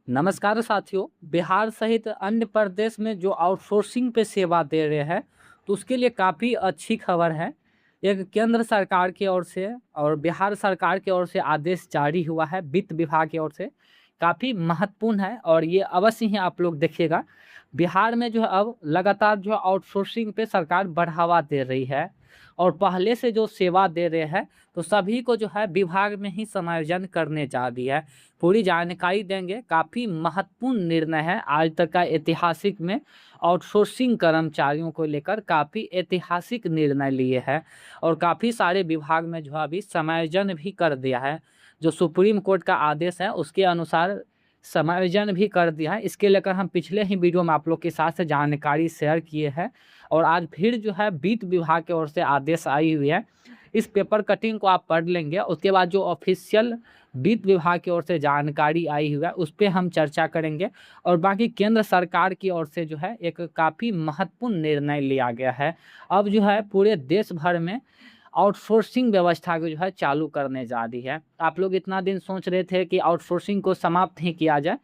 नमस्कार साथियों। बिहार सहित अन्य प्रदेश में जो आउटसोर्सिंग पे सेवा दे रहे हैं तो उसके लिए काफ़ी अच्छी खबर है। एक केंद्र सरकार की ओर से और बिहार सरकार की ओर से आदेश जारी हुआ है, वित्त विभाग की ओर से। काफ़ी महत्वपूर्ण है और ये अवश्य ही आप लोग देखिएगा। बिहार में जो है अब लगातार जो आउटसोर्सिंग पे सरकार बढ़ावा दे रही है और पहले से जो सेवा दे रहे हैं तो सभी को जो है विभाग में ही समायोजन करने जा रही है। पूरी जानकारी देंगे। काफ़ी महत्वपूर्ण निर्णय है आज तक का ऐतिहासिक में। आउटसोर्सिंग कर्मचारियों को लेकर काफ़ी ऐतिहासिक निर्णय लिए हैं और काफ़ी सारे विभाग में जो है अभी समायोजन भी कर दिया है। जो सुप्रीम कोर्ट का आदेश है उसके अनुसार समायोजन भी कर दिया है। इसके लेकर हम पिछले ही वीडियो में आप लोग के साथ जानकारी शेयर किए हैं और आज फिर जो है वित्त विभाग की ओर से आदेश आई हुई है। इस पेपर कटिंग को आप पढ़ लेंगे, उसके बाद जो ऑफिशियल वित्त विभाग की ओर से जानकारी आई हुई है उस पर हम चर्चा करेंगे। और बाकी केंद्र सरकार की ओर से जो है एक काफ़ी महत्वपूर्ण निर्णय लिया गया है। अब जो है पूरे देश भर में आउटसोर्सिंग व्यवस्था को जो है चालू करने जा रही है। आप लोग इतना दिन सोच रहे थे कि आउटसोर्सिंग को समाप्त ही किया जाए,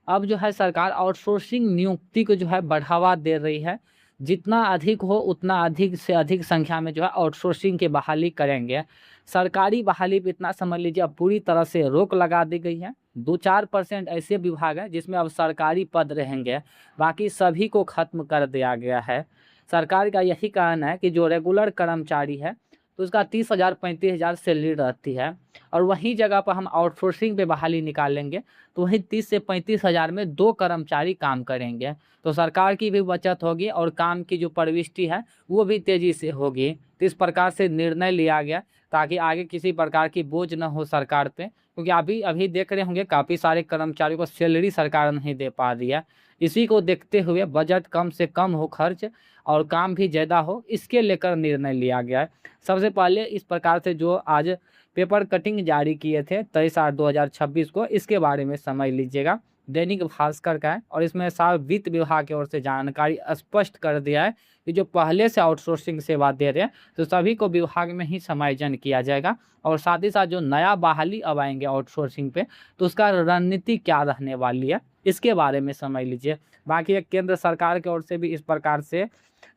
अब जो है सरकार आउटसोर्सिंग नियुक्ति को जो है बढ़ावा दे रही है। जितना अधिक हो उतना अधिक से अधिक संख्या में जो है आउटसोर्सिंग की बहाली करेंगे। सरकारी बहाली पे इतना समझ लीजिए अब पूरी तरह से रोक लगा दी गई है। 2-4% ऐसे विभाग हैं जिसमें अब सरकारी पद रहेंगे, बाकी सभी को खत्म कर दिया गया है। सरकार का यही कहना है कि जो रेगुलर कर्मचारी है तो उसका 30,000 35,000 सैलरी रहती है और वहीं जगह पर हम आउटसोर्सिंग पे बहाली निकालेंगे तो वहीं 30 से 35,000 में 2 कर्मचारी काम करेंगे। तो सरकार की भी बचत होगी और काम की जो प्रविष्टि है वो भी तेज़ी से होगी। तो इस प्रकार से निर्णय लिया गया ताकि आगे किसी प्रकार की बोझ न हो सरकार पे, क्योंकि अभी अभी देख रहे होंगे काफ़ी सारे कर्मचारियों को सैलरी सरकार नहीं दे पा रही है। इसी को देखते हुए बजट कम से कम हो खर्च और काम भी ज़्यादा हो, इसके लेकर निर्णय लिया गया है। सबसे पहले इस प्रकार से जो आज पेपर कटिंग जारी किए थे 23/8/2026 को, इसके बारे में समझ लीजिएगा। दैनिक भास्कर का है और इसमें साफ वित्त विभाग की ओर से जानकारी स्पष्ट कर दिया है कि जो पहले से आउटसोर्सिंग सेवा दे रहे हैं तो सभी को विभाग में ही समायोजन किया जाएगा। और साथ ही साथ जो नया बहाली अब आएंगे आउटसोर्सिंग पे तो उसका रणनीति क्या रहने वाली है, इसके बारे में समझ लीजिए। बाकी एक केंद्र सरकार की ओर से भी इस प्रकार से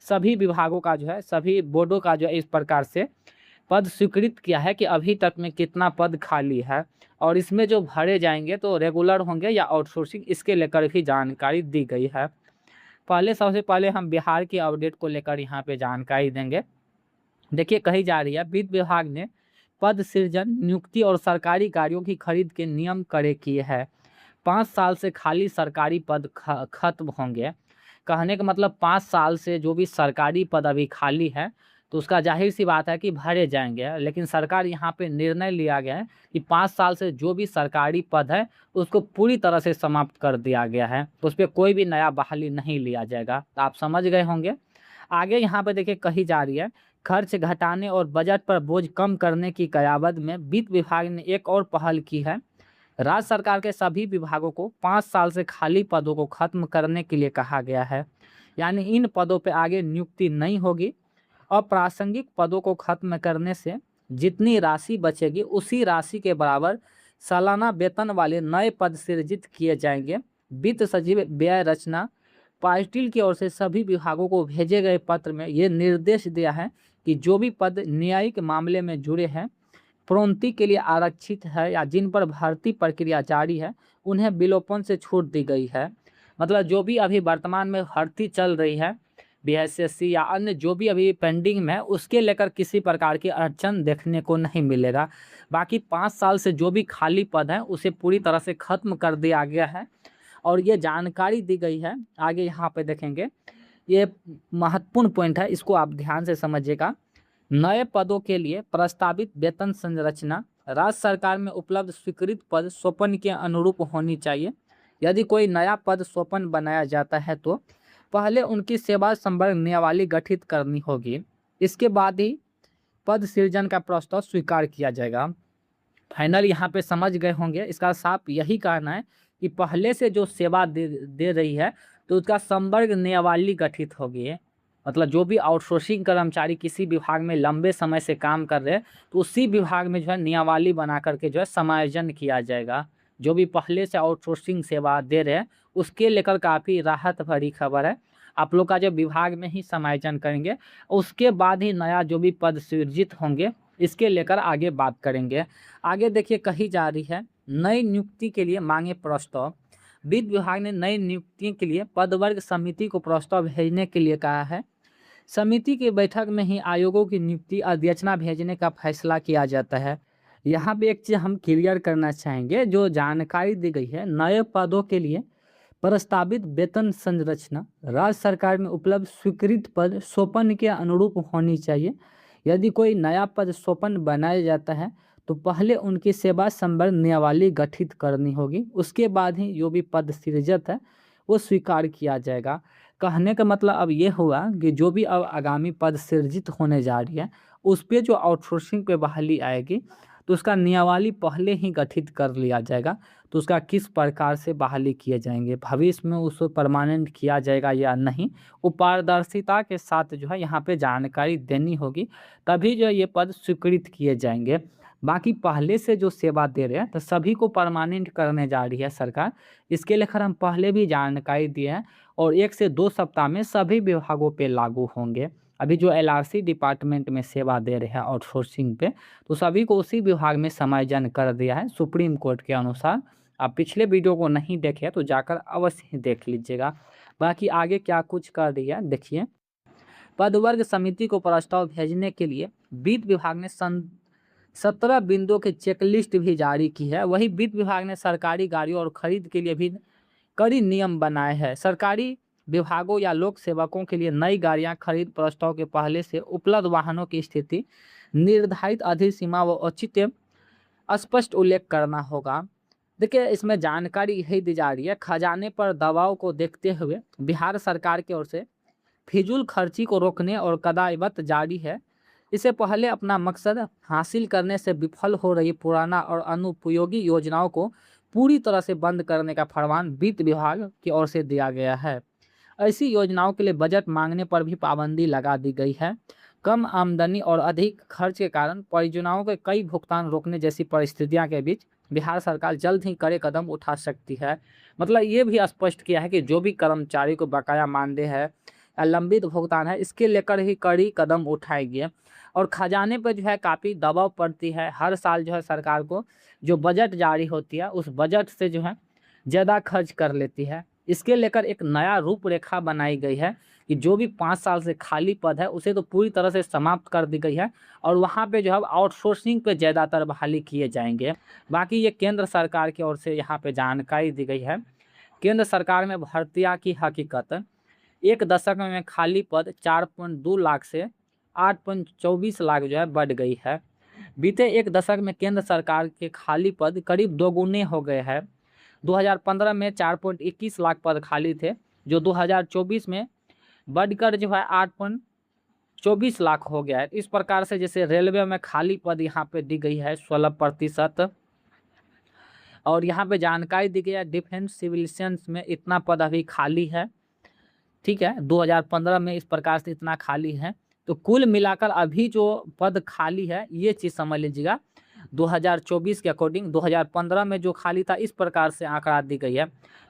सभी विभागों का जो है, सभी बोर्डों का जो है इस प्रकार से पद स्वीकृत किया है कि अभी तक में कितना पद खाली है और इसमें जो भरे जाएंगे तो रेगुलर होंगे या आउटसोर्सिंग, इसके लेकर भी जानकारी दी गई है। पहले सबसे पहले हम बिहार की अपडेट को लेकर यहाँ पे जानकारी देंगे। देखिए कही जा रही है वित्त विभाग ने पद सृजन, नियुक्ति और सरकारी कार्यों की खरीद के नियम कड़े किए हैं। 5 साल से खाली सरकारी पद खत्म होंगे। कहने का मतलब 5 साल से जो भी सरकारी पद अभी खाली है तो उसका जाहिर सी बात है कि भरे जाएंगे। लेकिन सरकार यहाँ पे निर्णय लिया गया है कि 5 साल से जो भी सरकारी पद है उसको पूरी तरह से समाप्त कर दिया गया है, तो उस पर कोई भी नया बहाली नहीं लिया जाएगा। तो आप समझ गए होंगे। आगे यहाँ पे देखिए कही जा रही है खर्च घटाने और बजट पर बोझ कम करने की कयावत में वित्त विभाग ने एक और पहल की है। राज्य सरकार के सभी विभागों को 5 साल से खाली पदों को खत्म करने के लिए कहा गया है। यानी इन पदों पर आगे नियुक्ति नहीं होगी। अप्रासंगिक पदों को खत्म करने से जितनी राशि बचेगी उसी राशि के बराबर सालाना वेतन वाले नए पद सृजित किए जाएंगे। वित्त सचिव व्यय रचना पाटिल की ओर से सभी विभागों को भेजे गए पत्र में ये निर्देश दिया है कि जो भी पद न्यायिक मामले में जुड़े हैं, प्रोन्नति के लिए आरक्षित है या जिन पर भर्ती प्रक्रिया जारी है उन्हें विलोपन से छूट दी गई है। मतलब जो भी अभी वर्तमान में भर्ती चल रही है बीएसएससी या अन्य जो भी अभी पेंडिंग में है उसके लेकर किसी प्रकार की अड़चन देखने को नहीं मिलेगा। बाकी 5 साल से जो भी खाली पद है उसे पूरी तरह से खत्म कर दिया गया है और ये जानकारी दी गई है। आगे यहाँ पे देखेंगे, ये महत्वपूर्ण पॉइंट है, इसको आप ध्यान से समझिएगा। नए पदों के लिए प्रस्तावित वेतन संरचना राज्य सरकार में उपलब्ध स्वीकृत पद स्वपन के अनुरूप होनी चाहिए। यदि कोई नया पद स्वपन बनाया जाता है तो पहले उनकी सेवा संवर्ग नियमावली गठित करनी होगी, इसके बाद ही पद सृजन का प्रस्ताव स्वीकार किया जाएगा। फाइनल यहाँ पे समझ गए होंगे। इसका साफ यही कहना है कि पहले से जो सेवा दे रही है तो उसका संवर्ग नियमावली गठित होगी। मतलब जो भी आउटसोर्सिंग कर्मचारी किसी विभाग में लंबे समय से काम कर रहे हैं तो उसी विभाग में जो है नियमावली बना करके जो है समायोजन किया जाएगा। जो भी पहले से आउटसोर्सिंग सेवा दे रहे हैं उसके लेकर काफ़ी राहत भरी खबर है। आप लोग का जो विभाग में ही समायोजन करेंगे, उसके बाद ही नया जो भी पद सृजित होंगे इसके लेकर आगे बात करेंगे। आगे देखिए कही जा रही है, नई नियुक्ति के लिए मांगे प्रस्ताव। वित्त विभाग ने नई नियुक्ति के लिए पदवर्ग समिति को प्रस्ताव भेजने के लिए कहा है। समिति की बैठक में ही आयोगों की नियुक्ति अध्यक्षना भेजने का फैसला किया जाता है। यहाँ पे एक चीज़ हम क्लियर करना चाहेंगे, जो जानकारी दी गई है, नए पदों के लिए प्रस्तावित वेतन संरचना राज्य सरकार में उपलब्ध स्वीकृत पद सोपन के अनुरूप होनी चाहिए। यदि कोई नया पद सोपन बनाया जाता है तो पहले उनकी सेवा संबंध नियमावली गठित करनी होगी, उसके बाद ही जो भी पद सृजित है वो स्वीकार किया जाएगा। कहने का मतलब अब ये हुआ कि जो भी अब आगामी पद सृजित होने जा रही है उस पर जो आउटसोर्सिंग पे बहाली आएगी तो उसका नियमावली पहले ही गठित कर लिया जाएगा, तो उसका किस प्रकार से बहाली किए जाएंगे, भविष्य में उसको परमानेंट किया जाएगा या नहीं, वो पारदर्शिता के साथ जो है यहाँ पे जानकारी देनी होगी, तभी जो ये पद स्वीकृत किए जाएंगे। बाकी पहले से जो सेवा दे रहे हैं तो सभी को परमानेंट करने जा रही है सरकार, इसके लेकर हम पहले भी जानकारी दिए हैं और 1 से 2 सप्ताह में सभी विभागों पे लागू होंगे। अभी जो एलआरसी डिपार्टमेंट में सेवा दे रहे हैं आउटसोर्सिंग पे, तो सभी को उसी विभाग में समायोजन कर दिया है सुप्रीम कोर्ट के अनुसार। आप पिछले वीडियो को नहीं देखे तो जाकर अवश्य ही देख लीजिएगा। बाकी आगे क्या कुछ कर दिया देखिए। पदवर्ग समिति को प्रस्ताव भेजने के लिए वित्त विभाग ने 17 बिंदुओं की चेकलिस्ट भी जारी की है। वही वित्त विभाग ने सरकारी गाड़ियों और खरीद के लिए भी कड़ी नियम बनाए हैं। सरकारी विभागों या लोक सेवकों के लिए नई गाड़ियां खरीद प्रस्ताव के पहले से उपलब्ध वाहनों की स्थिति, निर्धारित अधिसीमा व औचित्य स्पष्ट उल्लेख करना होगा। देखिए इसमें जानकारी यही दी जा रही है, खजाने पर दबाव को देखते हुए बिहार सरकार की ओर से फिजूल खर्ची को रोकने और कदावत जारी है। इससे पहले अपना मकसद हासिल करने से विफल हो रही पुराना और अनुपयोगी योजनाओं को पूरी तरह से बंद करने का फरमान वित्त विभाग की ओर से दिया गया है। ऐसी योजनाओं के लिए बजट मांगने पर भी पाबंदी लगा दी गई है। कम आमदनी और अधिक खर्च के कारण परियोजनाओं के कई भुगतान रोकने जैसी परिस्थितियों के बीच बिहार सरकार जल्द ही कड़े कदम उठा सकती है। मतलब ये भी स्पष्ट किया है कि जो भी कर्मचारी को बकाया मानदेय है या लंबित भुगतान है, इसके लेकर ही कड़ी कदम उठाएगी। और खजाने पर जो है काफ़ी दबाव पड़ती है। हर साल जो है सरकार को जो बजट जारी होती है उस बजट से जो है ज़्यादा खर्च कर लेती है। इसके लेकर एक नया रूपरेखा बनाई गई है कि जो भी 5 साल से खाली पद है उसे तो पूरी तरह से समाप्त कर दी गई है और वहाँ पे जो है आउटसोर्सिंग पे ज़्यादातर बहाली किए जाएंगे। बाकी ये केंद्र सरकार की ओर से यहाँ पे जानकारी दी गई है। केंद्र सरकार में भर्तियाँ की हकीकत, एक दशक में खाली पद 4.2 लाख से 8.24 लाख जो है बढ़ गई है। बीते एक दशक में केंद्र सरकार के खाली पद करीब दोगुने हो गए हैं। 2015 में 4.21 लाख पद खाली थे, जो 2024 में बढ़कर जो है 8.24 लाख हो गया है। इस प्रकार से जैसे रेलवे में खाली पद यहाँ पे दी गई है 16%, और यहाँ पे जानकारी दी गई है डिफेंस सिविलियंस में इतना पद अभी खाली है। ठीक है, 2015 में इस प्रकार से इतना खाली है, तो कुल मिलाकर अभी जो पद खाली है ये चीज़ समझ लीजिएगा 2024 के अकॉर्डिंग 2015 में जो खाली था इस प्रकार से आंकड़ा दी गई है।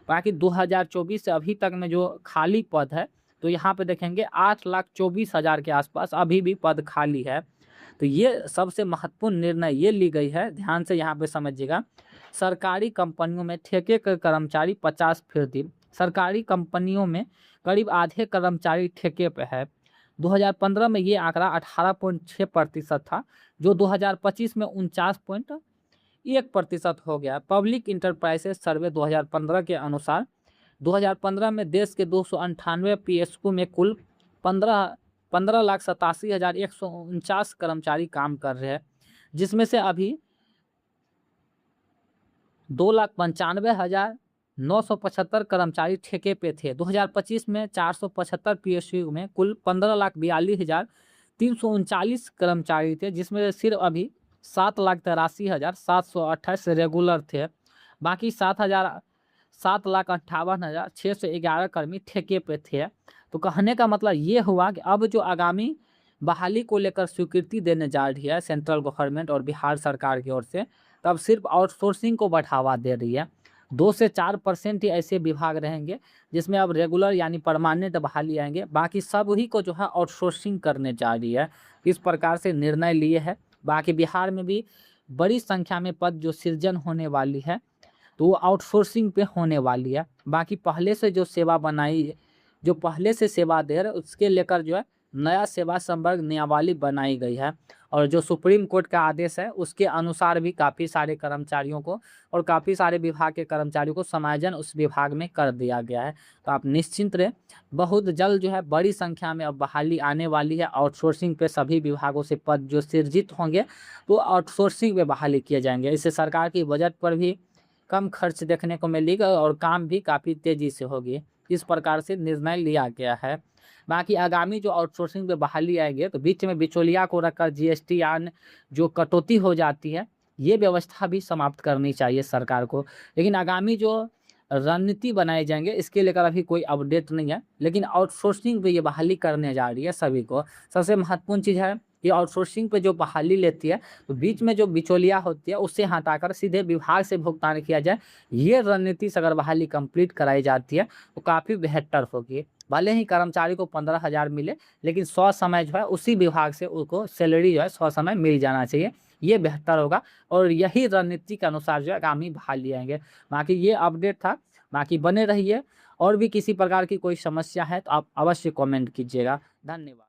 बाकी 2024 से अभी तक में जो खाली पद है तो यहाँ पे देखेंगे 8,24,000 के आसपास अभी भी पद खाली है। तो ये सबसे महत्वपूर्ण निर्णय ये ली गई है, ध्यान से यहाँ पे समझिएगा। सरकारी कंपनियों में ठेके के कर्मचारी 50%, सरकारी कंपनियों में करीब आधे कर्मचारी ठेके पे है। 2015 में ये आंकड़ा 18.6% था, जो 2025 में 49.1% हो गया। पब्लिक इंटरप्राइजेस सर्वे 2015 के अनुसार 2015 में देश के 298 पीएसयू में कुल 15,87,149 कर्मचारी काम कर रहे हैं, जिसमें से अभी 2,95,975 कर्मचारी ठेके पे थे। 2025 में 475 पीएसयू में कुल 15,42,339 कर्मचारी थे, जिसमें से सिर्फ अभी 7,83,728 रेगुलर थे। बाकी 7,58,611 कर्मी ठेके पे थे। तो कहने का मतलब ये हुआ कि अब जो आगामी बहाली को लेकर स्वीकृति देने जा रही है सेंट्रल गवर्नमेंट और बिहार सरकार की ओर से, तब सिर्फ आउटसोर्सिंग को बढ़ावा दे रही है। 2 से 4% ही ऐसे विभाग रहेंगे जिसमें अब रेगुलर यानी परमानेंट बहाली आएंगे, बाकी सभी को जो है आउटसोर्सिंग करने जा रही है। इस प्रकार से निर्णय लिए है। बाकी बिहार में भी बड़ी संख्या में पद जो सृजन होने वाली है तो वो आउटसोर्सिंग पे होने वाली है। बाकी पहले से जो सेवा बनाई, जो पहले से सेवा दे रहे उसके लेकर जो है नया सेवा संवर्ग नियमावली बनाई गई है। और जो सुप्रीम कोर्ट का आदेश है उसके अनुसार भी काफ़ी सारे कर्मचारियों को और काफ़ी सारे विभाग के कर्मचारियों को समायोजन उस विभाग में कर दिया गया है। तो आप निश्चिंत रहें, बहुत जल्द जो है बड़ी संख्या में अब बहाली आने वाली है। आउटसोर्सिंग पे सभी विभागों से पद जो सृजित होंगे तो आउटसोर्सिंग पे बहाली किए जाएंगे। इससे सरकार की बजट पर भी कम खर्च देखने को मिलेगा और काम भी काफ़ी तेज़ी से होगी। इस प्रकार से निर्णय लिया गया है। बाकी आगामी जो आउटसोर्सिंग पे बहाली आएगी तो बीच में बिचौलिया को रखकर जीएसटी यान जो कटौती हो जाती है ये व्यवस्था भी समाप्त करनी चाहिए सरकार को। लेकिन आगामी जो रणनीति बनाए जाएंगे इसके लेकर अभी कोई अपडेट नहीं है, लेकिन आउटसोर्सिंग पे ये बहाली करने जा रही है सभी को। सबसे महत्वपूर्ण चीज़ है कि आउटसोर्सिंग पे जो बहाली लेती है तो बीच में जो बिचौलिया होती है उससे हटाकर सीधे विभाग से भुगतान किया जाए। ये रणनीति से अगर बहाली कंप्लीट कराई जाती है तो काफ़ी बेहतर होगी। भले ही कर्मचारी को 15,000 मिले लेकिन 100 समय जो है उसी विभाग से उसको सैलरी जो है 100 समय मिल जाना चाहिए, ये बेहतर होगा। और यही रणनीति के अनुसार जो है आगामी बहाली आएंगे। बाकी ये अपडेट था, बाकी बने रहिए। और भी किसी प्रकार की कोई समस्या है तो आप अवश्य कमेंट कीजिएगा। धन्यवाद।